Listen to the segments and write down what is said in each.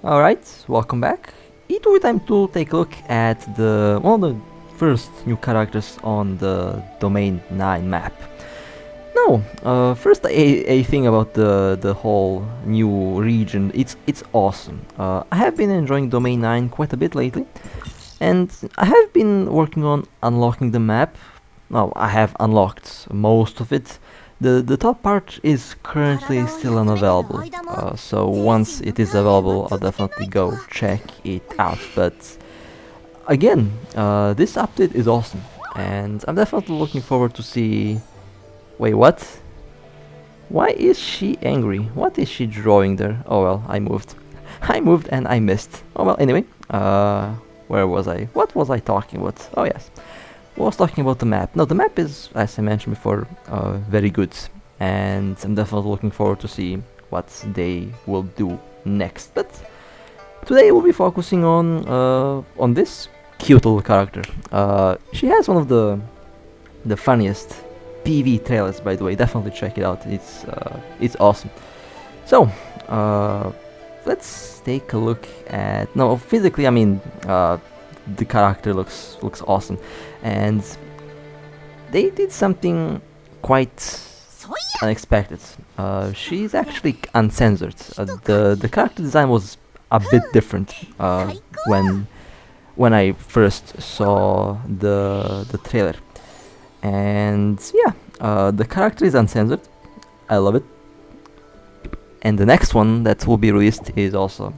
Alright, welcome back. It will be time to take a look at one of the first new characters on the Domain 9 map. Now, first a thing about the whole new region, it's awesome. I have been enjoying Domain 9 quite a bit lately, and I have been working on unlocking the map. Now, I have unlocked most of it. The top part is currently still unavailable, so once it is available I'll definitely go check it out. But again, this update is awesome, and I'm definitely looking forward to see... Wait, what? Why is she angry? What is she drawing there? Oh well, I moved. I moved and I missed. Oh well, anyway, where was I? What was I talking about? Oh yes. I was talking about the map. Now the map is, as I mentioned before, very good, and I'm definitely looking forward to see what they will do next. But today we'll be focusing on this cute little character. She has one of the funniest PV trailers, by the way. Definitely check it out. It's awesome. So let's take a look at... No, physically, I mean, the character looks awesome, and they did something quite unexpected. She's actually uncensored. The character design was a bit different when I first saw the trailer, and yeah, the character is uncensored. I love it, and the next one that will be released is also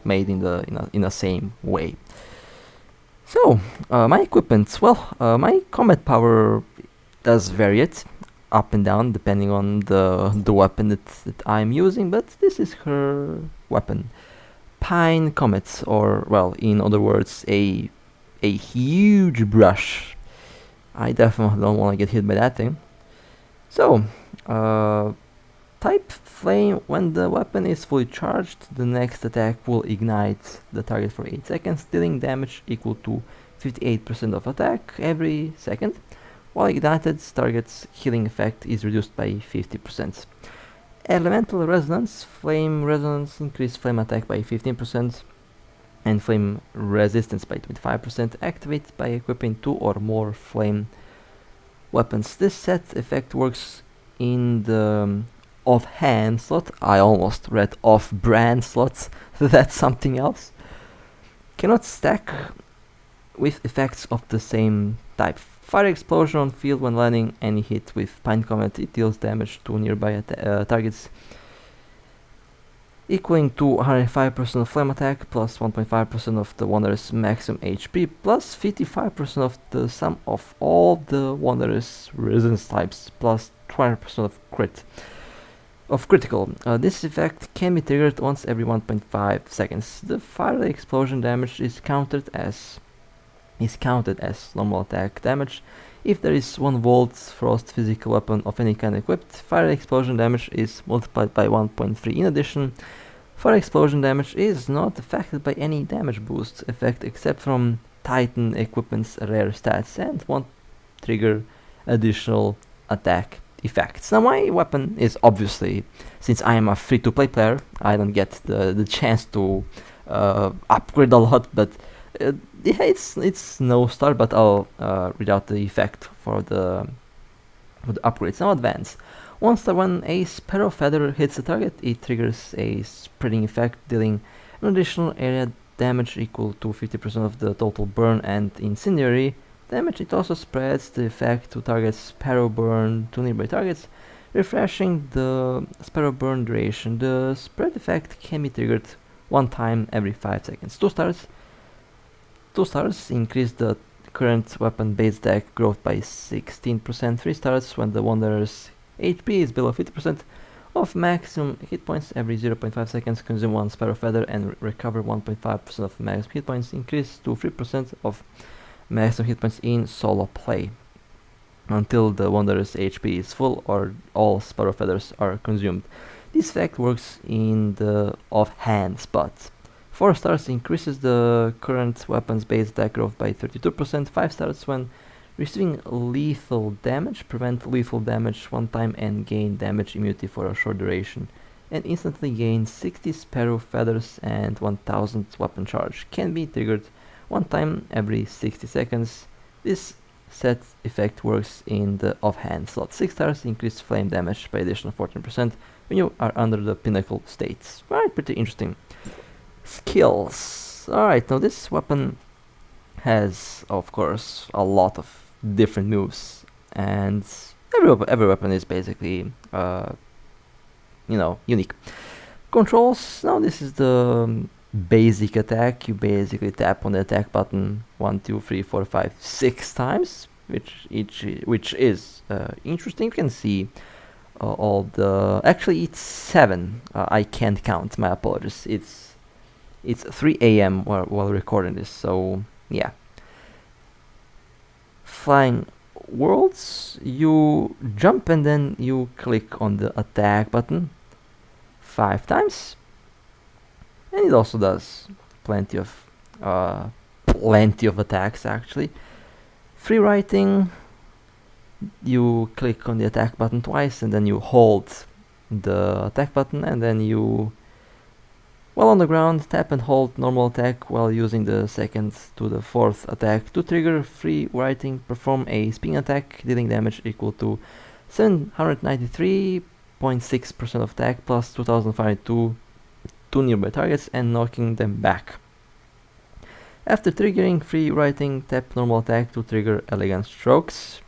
made in the same way. So my equipment, well, my Comet power does vary it up and down depending on the weapon that I'm using, but this is her weapon, Pine Comet, or well, in other words, a huge brush. I definitely don't want to get hit by that thing. So type flame. When the weapon is fully charged, the next attack will ignite the target for 8 seconds, dealing damage equal to 58% of attack every second. While ignited, target's healing effect is reduced by 50%. Elemental resonance. Flame resonance increase flame attack by 15% and flame resistance by 25%. Activate by equipping 2 or more flame weapons. This set effect works in the off-hand slot. I almost read off-brand slots. That's something else. Cannot stack with effects of the same type. Fire explosion on field when landing any hit with Pine Comet. It deals damage to nearby targets equaling to 105% of flame attack, plus 1.5% of the Wanderer's maximum HP, plus 55% of the sum of all the Wanderer's resistance types, plus 20% of critical. This effect can be triggered once every 1.5 seconds. The fire explosion damage is counted as normal attack damage. If there is 1 volt frost physical weapon of any kind equipped, fire explosion damage is multiplied by 1.3. In addition, fire explosion damage is not affected by any damage boost effect except from Titan equipment's rare stats and won't trigger additional attack effects. Now my weapon is obviously, since I am a free-to-play player, I don't get the chance to upgrade a lot, but yeah, it's no star, but I'll read out the effect for the upgrades. Now advance. Once when a sparrow feather hits the target, it triggers a spreading effect, dealing an additional area damage equal to 50% of the total burn and incendiary damage. It also spreads the effect to target sparrow burn to nearby targets, refreshing the sparrow burn duration. The spread effect can be triggered 1 time every 5 seconds. 2 stars. 2 stars increase the current weapon base attack growth by 16%. 3 stars when the Wanderer's HP is below 50% of maximum hit points every 0.5 seconds. Consume 1 sparrow feather and recover 1.5% of maximum hit points. Increase to 3% of maximum hit points in solo play until the Wanderer's HP is full or all sparrow feathers are consumed. This effect works in the offhand spot. 4 stars increases the current weapon's base attack growth by 32%. 5 stars when receiving lethal damage. Prevent lethal damage 1 time and gain damage immunity for a short duration and instantly gain 60 sparrow feathers and 1000 weapon charge. Can be triggered one time every 60 seconds. This set effect works in the offhand slot. 6 stars, increase flame damage by additional 14% when you are under the pinnacle states. Right, pretty interesting. Skills. Alright, now this weapon has, of course, a lot of different moves, and every weapon is basically, unique. Controls. Now this is the basic attack. You basically tap on the attack button 1, 2, 3, 4, 5, 6 times, which is interesting. You can see all the. Actually, it's 7. I can't count. My apologies. It's 3 a.m. while recording this. So yeah. Flying worlds. You jump and then you click on the attack button 5 times. And it also does plenty of attacks actually. Free writing, you click on the attack button twice and then you hold the attack button, and then you, while on the ground, tap and hold normal attack while using the 2nd to the 4th attack to trigger free writing. Perform a spin attack dealing damage equal to 793.6% of attack plus 2052 to nearby targets and knocking them back. After triggering free writing, tap normal attack to trigger elegant strokes.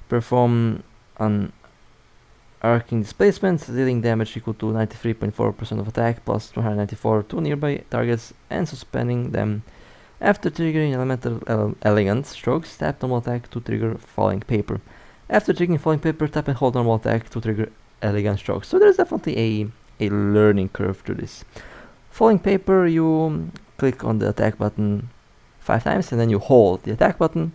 Perform an arcing displacement dealing damage equal to 93.4% of attack plus 294 to nearby targets and suspending them. After triggering elemental elegant strokes, tap normal attack to trigger falling paper. After triggering falling paper, tap and hold normal attack to trigger elegant strokes. So there's definitely a learning curve to this. Falling paper, you click on the attack button 5 times and then you hold the attack button.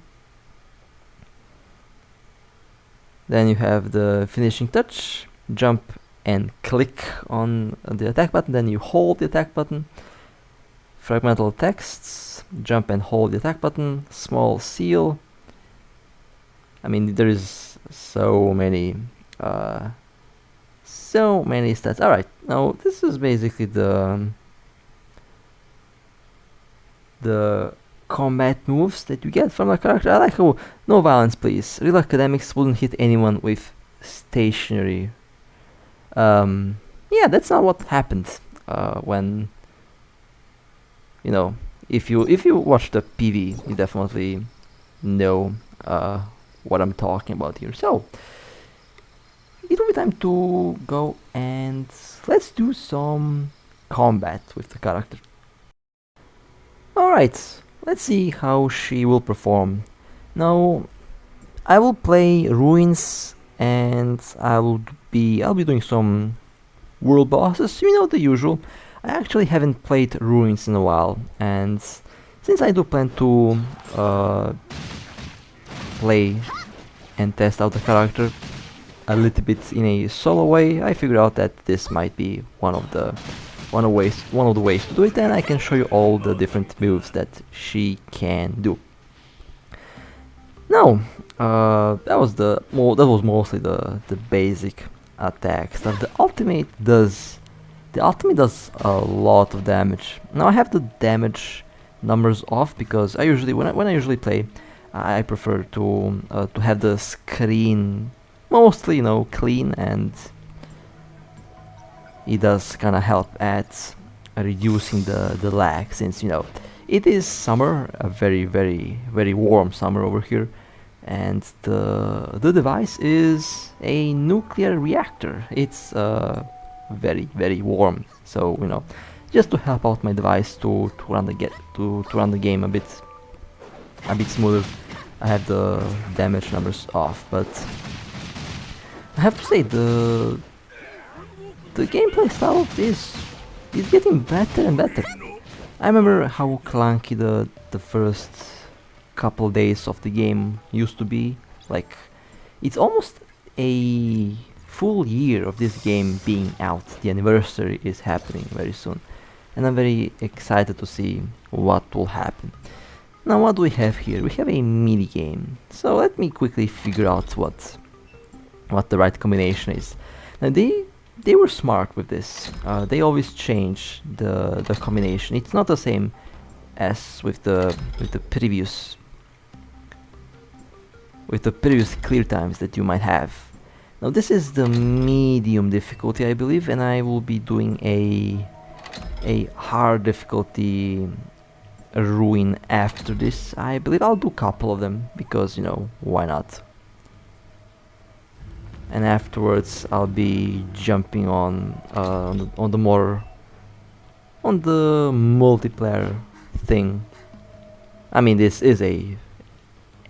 Then you have the finishing touch, jump and click on the attack button, then you hold the attack button. Fragmental texts, jump and hold the attack button. Small seal. I mean, there is so many stats. Alright, now this is basically the combat moves that you get from the character. I like how no violence please. Real academics wouldn't hit anyone with stationary. Yeah, that's not what happened when, if you watch the PV, you definitely know what I'm talking about here. So it will be time to go and let's do some combat with the character. Alright, let's see how she will perform. Now, I will play ruins and I'll be doing some world bosses, the usual. I actually haven't played ruins in a while, and since I do plan to play and test out the character a little bit in a solo way, I figured out that this might be one of the ways to do it, and I can show you all the different moves that she can do. Now, that was mostly the basic attacks. Now the ultimate does a lot of damage. Now I have the damage numbers off because I usually when I usually play, I prefer to have the screen mostly clean, and it does kind of help at reducing the lag, since it is summer, a very very very warm summer over here, and the device is a nuclear reactor. It's very very warm, so just to help out my device to run the game a bit smoother, I have the damage numbers off. But I have to say the gameplay style is getting better and better. I remember how clunky the first couple days of the game used to be. Like, it's almost a full year of this game being out. The anniversary is happening very soon, and I'm very excited to see what will happen. Now, what do we have here? We have a mini game. So let me quickly figure out what the right combination is. Now they were smart with this. They always change the combination. It's not the same as with the previous clear times that you might have. Now this is the medium difficulty, I believe, and I will be doing a hard difficulty ruin after this. I believe I'll do a couple of them because, you know, why not? And afterwards I'll be jumping on the multiplayer thing. I mean, this is a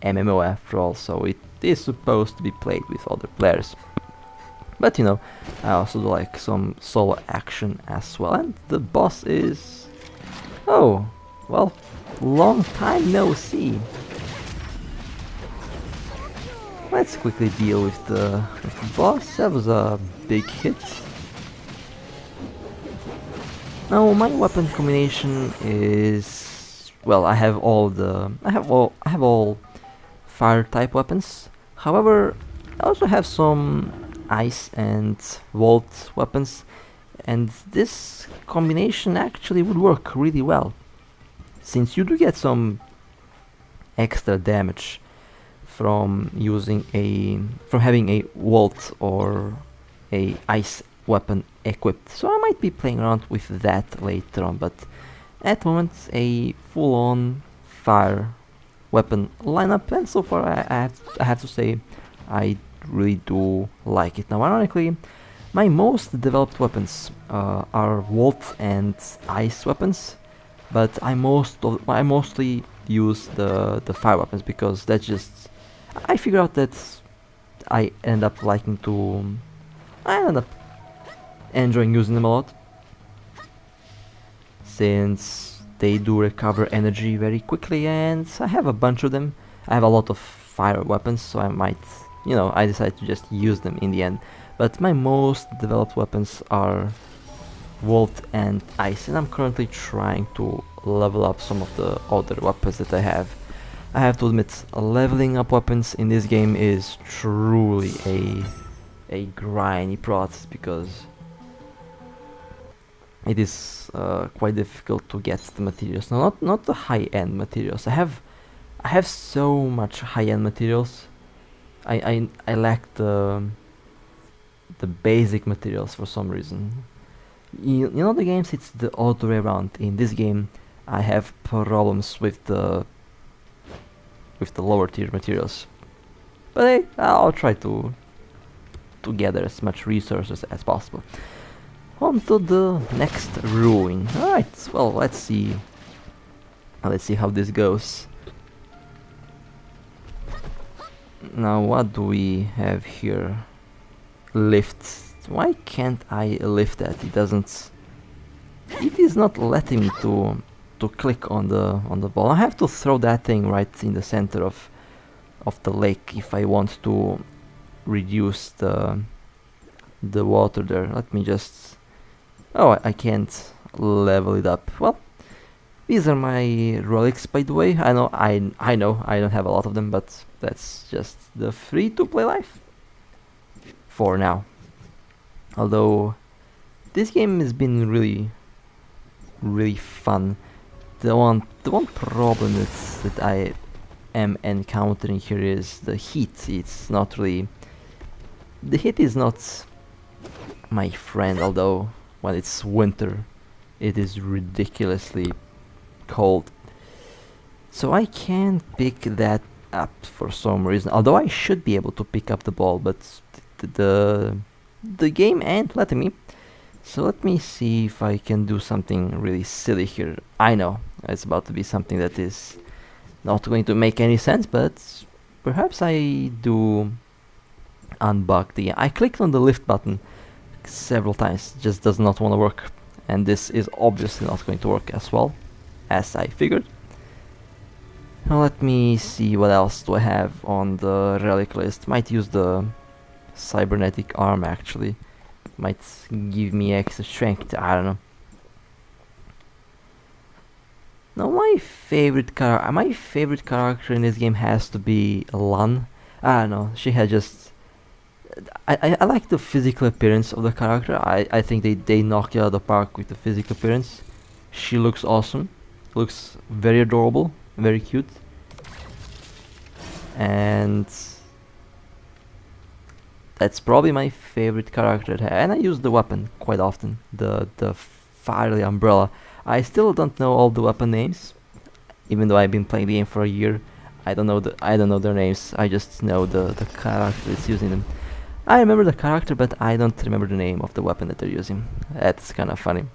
MMO after all, so it is supposed to be played with other players. But you know, I also do like some solo action as well. And the boss is... oh, well, long time no see. Let's quickly deal with the boss. That was a big hit. Now my weapon combination is... well, I have all fire type weapons. However, I also have some ice and vault weapons, and this combination actually would work really well, since you do get some extra damage from having a vault or a ice weapon equipped. So I might be playing around with that later on, but at the moment a full-on fire weapon lineup, and so far I have to say I really do like it. Now ironically, my most developed weapons are vault and ice weapons, but I mostly use the fire weapons because that's just... I figure out that I end up enjoying using them a lot, since they do recover energy very quickly, and I have a bunch of them. I have a lot of fire weapons, so I might, you know, I decide to just use them in the end. But my most developed weapons are vault and ice, and I'm currently trying to level up some of the other weapons that I have. I have to admit, leveling up weapons in this game is truly a grindy process, because it is quite difficult to get the materials. No, not the high-end materials. I have so much high-end materials. I lack the basic materials for some reason. In other games it's the other way around. In this game I have problems with the lower tier materials. But hey, I'll try to gather as much resources as possible. On to the next ruin. Alright, well, let's see how this goes. Now what do we have here? Lift. Why can't I lift that? It is not letting me to click on the ball. I have to throw that thing right in the center of the lake if I want to reduce the water there. Let me just... oh, I can't level it up. Well, these are my relics, by the way. I know I don't have a lot of them, but that's just the free-to-play life for now. Although this game has been really fun. The one problem that I am encountering here is the heat. It's not really... the heat is not my friend, although when it's winter it is ridiculously cold. So I can't pick that up for some reason, although I should be able to pick up the ball, but the game ain't letting me. So let me see if I can do something really silly here. I know it's about to be something that is not going to make any sense, but perhaps I do unbug the... I clicked on the lift button several times, it just does not want to work, and this is obviously not going to work as well as I figured. Now let me see what else do I have on the relic list. Might use the cybernetic arm actually. Might give me extra strength, I don't know. Now my favorite character in this game has to be Lan. I don't know, she had just I like the physical appearance of the character. I think they knock it out of the park with the physical appearance. She looks awesome. Looks very adorable, very cute. And that's probably my favorite character. And I use the weapon quite often. The fiery umbrella. I still don't know all the weapon names, even though I've been playing the game for a year. I don't know their names. I just know the character that's using them. I remember the character, but I don't remember the name of the weapon that they're using. That's kind of funny.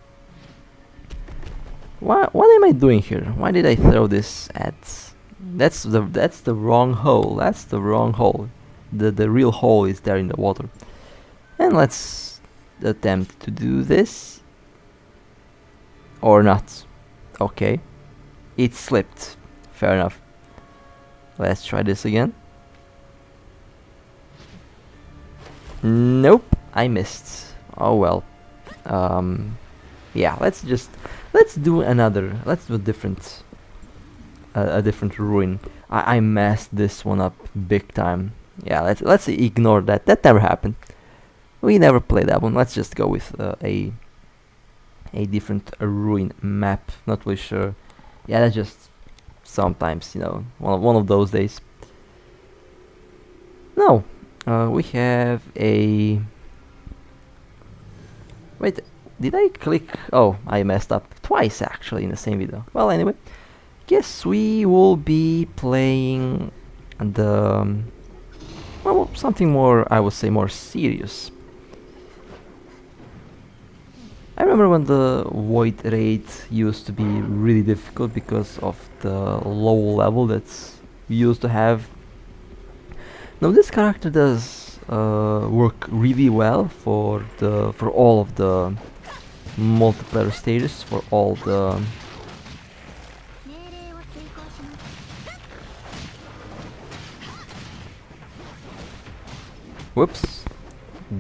What am I doing here? Why did I throw this at? That's the wrong hole. That's the wrong hole. The real hole is there in the water. And let's attempt to do this. Or not. Okay. It slipped. Fair enough. Let's try this again. Nope, I missed. Oh well. Yeah, let's do a different ruin. I messed this one up big time. Yeah, let's ignore that. That never happened. We never played that one. Let's just go with a different ruin map. Not really sure. Yeah, that's just sometimes, you know, one of those days. No, we have a. Wait, did I click? Oh, I messed up twice actually in the same video. Well, anyway, guess we will be playing the well, something more, I would say, more serious. I remember when the Void Raid used to be really difficult because of the low level that's used to have. Now this character does work really well for all of the multiplayer stages, for all the whoops,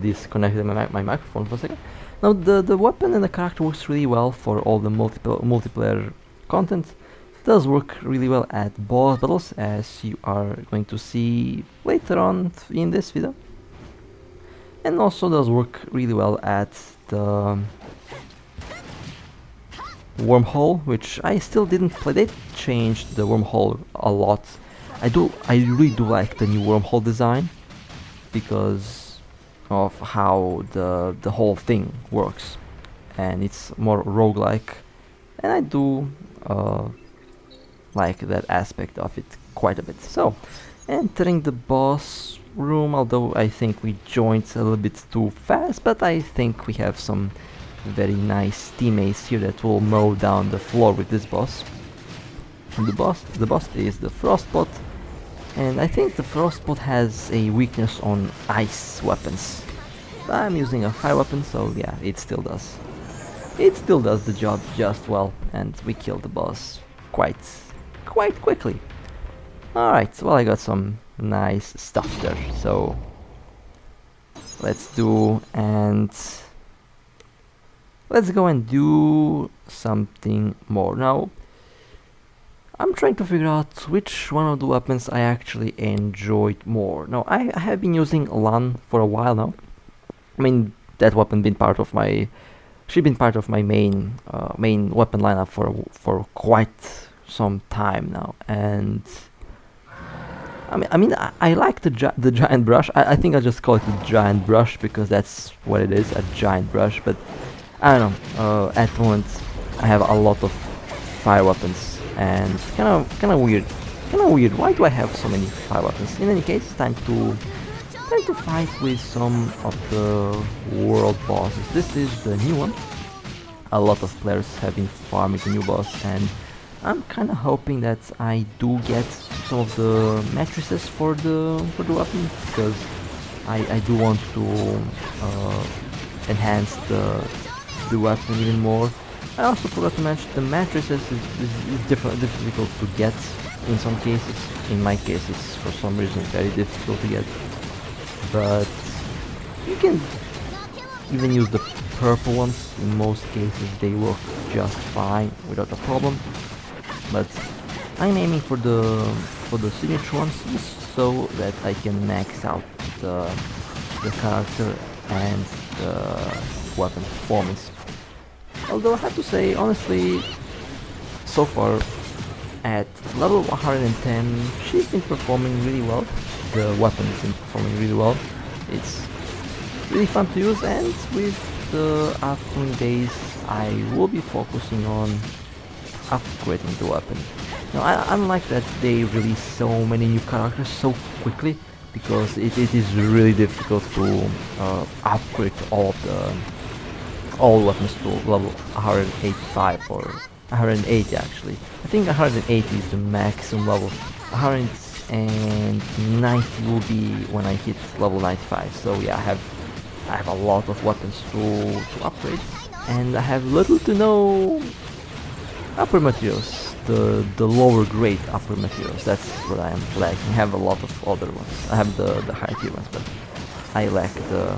disconnected my microphone for a second. Now the weapon and the character works really well for all the multiplayer content. It does work really well at boss battles, as you are going to see later on in this video. And also does work really well at the wormhole, which I still didn't play. They changed the wormhole a lot. I really do like the new wormhole design because of how the whole thing works, and it's more roguelike, and I do like that aspect of it quite a bit. So, entering the boss room, although I think we joined a little bit too fast, but I think we have some very nice teammates here that will mow down the floor with this boss. And the boss is the Frostbot. And I think the Frostbot has a weakness on ice weapons. I'm using a fire weapon, so yeah, it still does. It still does the job just well, and we killed the boss quite quickly. Alright, well, I got some nice stuff there, so let's go and do something more. Now, I'm trying to figure out which one of the weapons I actually enjoyed more. Now, I have been using Lan for a while now. I mean, that weapon been part of my, she's been part of my main weapon lineup for quite some time now, and I mean, I like the giant brush. I think I'll just call it the giant brush because that's what it is, a giant brush. But I don't know. At the moment, I have a lot of fire weapons, and kind of weird. Why do I have so many fire weapons? In any case, time to fight with some of the world bosses. This is the new one. A lot of players have been farming the new boss, and I'm kind of hoping that I do get some of the matrices for the weapon, because I do want to enhance the weapon even more. I also forgot to mention the matrices is difficult to get in some cases. In my case, it's for some reason very difficult to get, but you can even use the purple ones. In most cases, they work just fine without a problem. But I'm aiming for the signature ones, just so that I can max out the the character and the weapon performance. Although I have to say, honestly, so far at level 110, she's been performing really well. The weapon has been performing really well. It's really fun to use, and with the upcoming days, I will be focusing on upgrading the weapon. Now, I don't like that they release so many new characters so quickly, because it is really difficult to upgrade all weapons to level 185 or 180 actually. I think 180 is the maximum level. 190 will be when I hit level 95. So yeah, I have a lot of weapons to upgrade, and I have little to no upper materials. The lower grade upper materials. That's what I am lacking. I have a lot of other ones. I have the high tier ones, but I lack the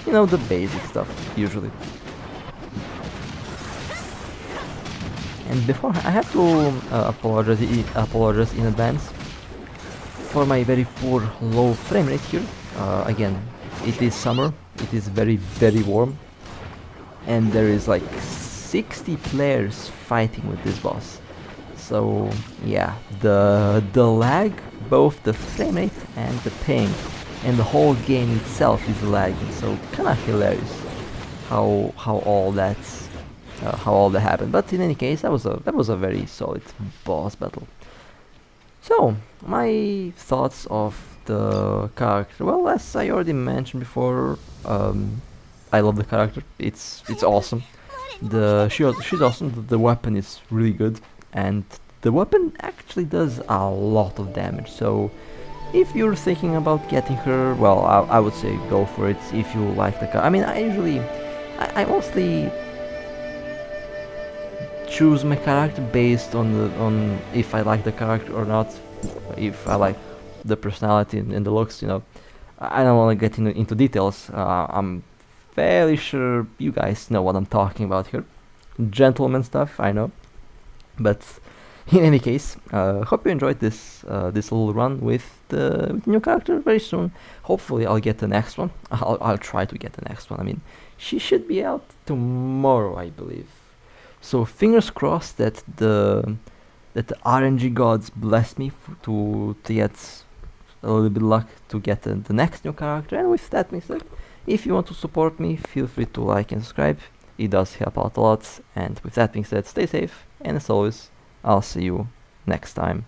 the basic stuff usually. And before, I have to apologize in advance for my very poor low frame rate here. Again, it is summer, it is very warm, and there is like 60 players fighting with this boss. So yeah, the lag, both the frame rate and the ping, and the whole game itself is lagging. So kind of hilarious how all that happened. But in any case, that was a very solid boss battle. So my thoughts of the character. Well, as I already mentioned before, I love the character. It's awesome. She's awesome. The weapon is really good, and the weapon actually does a lot of damage. So if you're thinking about getting her, well, I would say go for it if you like the character. I mean, I mostly choose my character based on if I like the character or not, if I like the personality and the looks. I don't want to get into details. I'm fairly sure you guys know what I'm talking about here. Gentleman stuff, I know. But in any case, hope you enjoyed this little run with the new character. Very soon, hopefully, I'll get the next one. I'll try to get the next one. I mean, she should be out tomorrow, I believe. So fingers crossed that the RNG gods bless me to get a little bit of luck to get the next new character. And with that being said, if you want to support me, feel free to like and subscribe. It does help out a lot. And with that being said, stay safe, and as always, I'll see you next time.